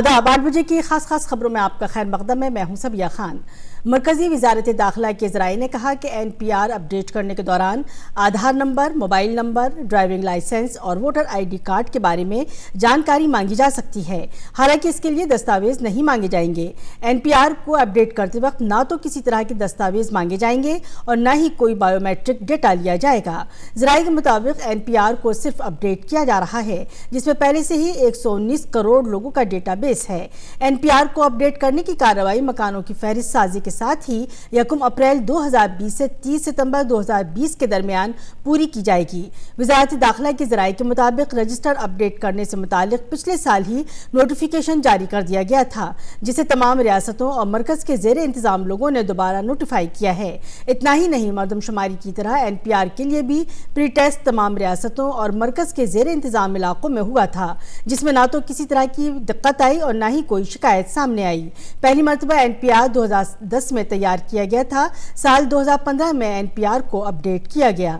آداب 8 بجے کی خاص خبروں میں آپ کا خیر مقدم ہے۔ میں ہوں سبیہ خان۔ مرکزی وزارت داخلہ کے ذرائع نے کہا کہ NPR اپڈیٹ کرنے کے دوران Aadhaar number, mobile number, driving licence اور ووٹر ID کارڈ کے بارے میں جانکاری مانگی جا سکتی ہے، حالانکہ اس کے لیے دستاویز نہیں مانگے جائیں گے۔ NPR کو اپڈیٹ کرتے وقت نہ تو کسی طرح کے دستاویز مانگے جائیں گے اور نہ ہی کوئی بائیو میٹرک ڈیٹا لیا جائے گا۔ ذرائع کے مطابق NPR کو صرف اپڈیٹ کیا جا رہا ہے، جس میں پہلے سے ہی 119 کروڑ لوگوں کا ڈیٹا بیس ہے۔ NPR کو اپڈیٹ کرنے کی کارروائی مکانوں کی فہرست سازی کے ساتھ ہی 1 اپریل 2020 سے 30 ستمبر 2020 کے درمیان پوری کی جائے گی۔ وزارت داخلہ کے ذرائع کے مطابق رجسٹر اپڈیٹ کرنے سے متعلق پچھلے سال ہی نوٹیفیکیشن جاری کر دیا گیا تھا، جسے تمام ریاستوں اور مرکز کے زیر انتظام لوگوں نے دوبارہ نوٹیفائی کیا ہے۔ اتنا ہی نہیں، مردم شماری کی طرح NPR کے لیے بھی پری ٹیسٹ تمام ریاستوں اور مرکز کے زیر انتظام علاقوں میں ہوا تھا، جس میں نہ تو کسی طرح کی دقت آئی اور نہ ہی کوئی شکایت سامنے آئی۔ پہلی مرتبہ NPR 2010 میں تیار کیا گیا تھا۔ سال 2015 میں NPR کو اپڈیٹ کیا گیا۔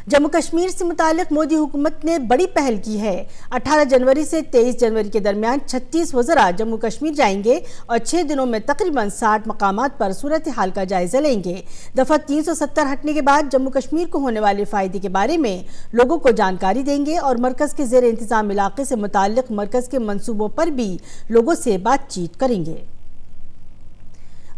جموں کشمیر سے متعلق مودی حکومت نے بڑی پہل کی ہے۔ 18 جنوری سے 23 جنوری کے درمیان 36 وزراء جموں کشمیر جائیں گے اور 6 دنوں میں تقریباً 60 مقامات پر صورتحال کا جائزہ لیں گے۔ دفعہ 370 ہٹنے کے بعد جموں کشمیر کو ہونے والے فائدے کے بارے میں لوگوں کو جانکاری دیں گے اور مرکز کے زیر انتظام علاقے سے متعلق مرکز کے منصوبوں پر بھی لوگوں سے بات چیت کریں گے۔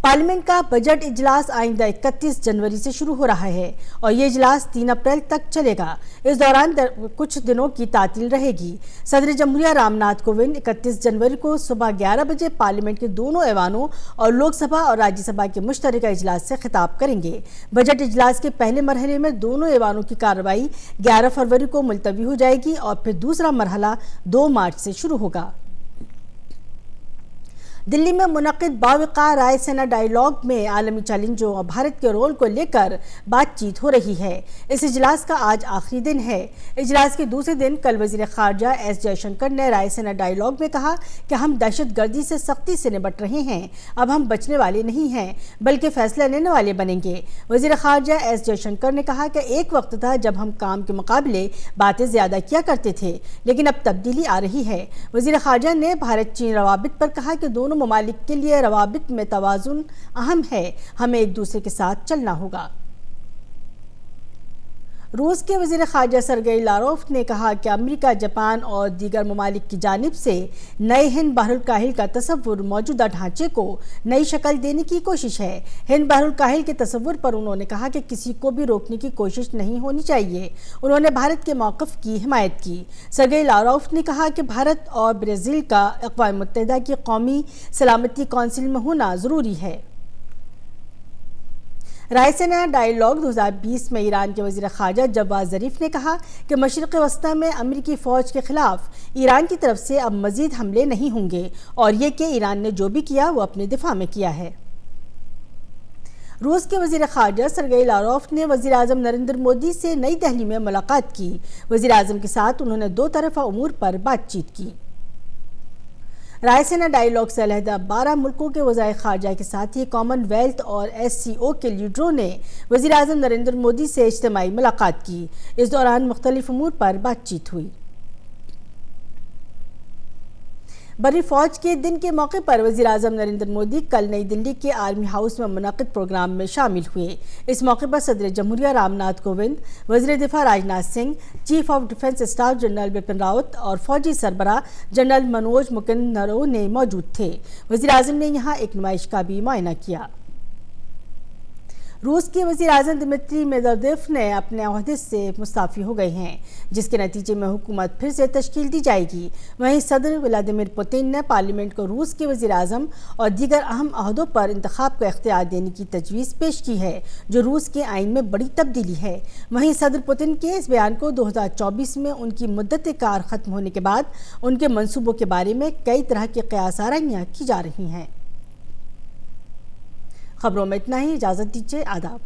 پارلیمنٹ کا بجٹ اجلاس آئندہ 31 جنوری سے شروع ہو رہا ہے اور یہ اجلاس 3 اپریل تک چلے گا۔ اس دوران کچھ دنوں کی تعطیل رہے گی۔ صدر جمہوریہ رام ناتھ کووند 31 جنوری کو صبح 11 بجے پارلیمنٹ کے دونوں ایوانوں اور لوک سبھا اور راجیہ سبھا کے مشترکہ اجلاس سے خطاب کریں گے۔ بجٹ اجلاس کے پہلے مرحلے میں دونوں ایوانوں کی کارروائی 11 فروری کو ملتوی ہو جائے گی اور پھر دوسرا مرحلہ 2 مارچ سے شروع ہوگا۔ دلی میں منعقد باوقار رائے سینا ڈائیلاگ میں عالمی چیلنجوں اور بھارت کے رول کو لے کر بات چیت ہو رہی ہے۔ اس اجلاس کا آج آخری دن ہے۔ اجلاس کے دوسرے دن کل وزیر خارجہ ایس جے شنکر نے رائے سینا ڈائیلاگ میں کہا کہ ہم دہشت گردی سے سختی سے نمٹ رہے ہیں، اب ہم بچنے والے نہیں ہیں بلکہ فیصلہ لینے والے بنیں گے۔ وزیر خارجہ ایس جے شنکر نے کہا کہ ایک وقت تھا جب ہم کام کے مقابلے باتیں زیادہ کیا کرتے تھے، لیکن اب تبدیلی آ رہی ہے۔ وزیر خارجہ نے بھارت چین روابط پر کہا کہ دونوں ممالک کے لیے روابط میں توازن اہم ہے، ہمیں ایک دوسرے کے ساتھ چلنا ہوگا۔ روس کے وزیر خارجہ سرگئی لاروف نے کہا کہ امریکہ، جاپان اور دیگر ممالک کی جانب سے نئے ہند بحر الکاہل کا تصور موجودہ ڈھانچے کو نئی شکل دینے کی کوشش ہے۔ ہند بحر الکاہل کے تصور پر انہوں نے کہا کہ کسی کو بھی روکنے کی کوشش نہیں ہونی چاہیے۔ انہوں نے بھارت کے موقف کی حمایت کی۔ سرگئی لاروف نے کہا کہ بھارت اور برازیل کا اقوام متحدہ کی قومی سلامتی کونسل میں ہونا ضروری ہے۔ رائے سینا ڈائیلاگ 2020 میں ایران کے وزیر خارجہ جواد ظریف نے کہا کہ مشرق وسطی میں امریکی فوج کے خلاف ایران کی طرف سے اب مزید حملے نہیں ہوں گے اور یہ کہ ایران نے جو بھی کیا وہ اپنے دفاع میں کیا ہے۔ روس کے وزیر خارجہ سرگئی لاروف نے وزیر اعظم نریندر مودی سے نئی دہلی میں ملاقات کی۔ وزیر اعظم کے ساتھ انہوں نے 2 طرفہ امور پر بات چیت کی۔ رائے سینا ڈائیلاگ سے علیحدہ 12 ملکوں کے وزرائے خارجہ کے ساتھ ہی کامن ویلتھ اور SCO کے لیڈروں نے وزیر اعظم نریندر مودی سے اجتماعی ملاقات کی۔ اس دوران مختلف امور پر بات چیت ہوئی۔ بری فوج کے دن کے موقع پر وزیر اعظم نریندر مودی کل نئی دلی کے آرمی ہاؤس میں منعقد پروگرام میں شامل ہوئے۔ اس موقع پر صدر جمہوریہ رام ناتھ کووند، وزیر دفاع Rajnath Singh, chief of defence staff general Bipin Rawat اور فوجی سربراہ جنرل منوج مکند نرونے موجود تھے۔ وزیر اعظم نے یہاں ایک نمائش کا بھی معائنہ کیا۔ روس کے وزیر اعظم دمتری میدویدیو نے اپنے عہدے سے مستعفی ہو گئے ہیں، جس کے نتیجے میں حکومت پھر سے تشکیل دی جائے گی۔ وہیں صدر ولادیمیر پوتن نے پارلیمنٹ کو روس کے وزیر اعظم اور دیگر اہم عہدوں پر انتخاب کا اختیار دینے کی تجویز پیش کی ہے، جو روس کے آئین میں بڑی تبدیلی ہے۔ وہیں صدر پوتن کے اس بیان کو 2024 میں ان کی مدت کار ختم ہونے کے بعد ان کے منصوبوں کے بارے میں کئی طرح کی قیاس آرائیاں کی جا رہی ہیں۔ خبروں میں اتنا ہی، اجازت دیجیے، آداب۔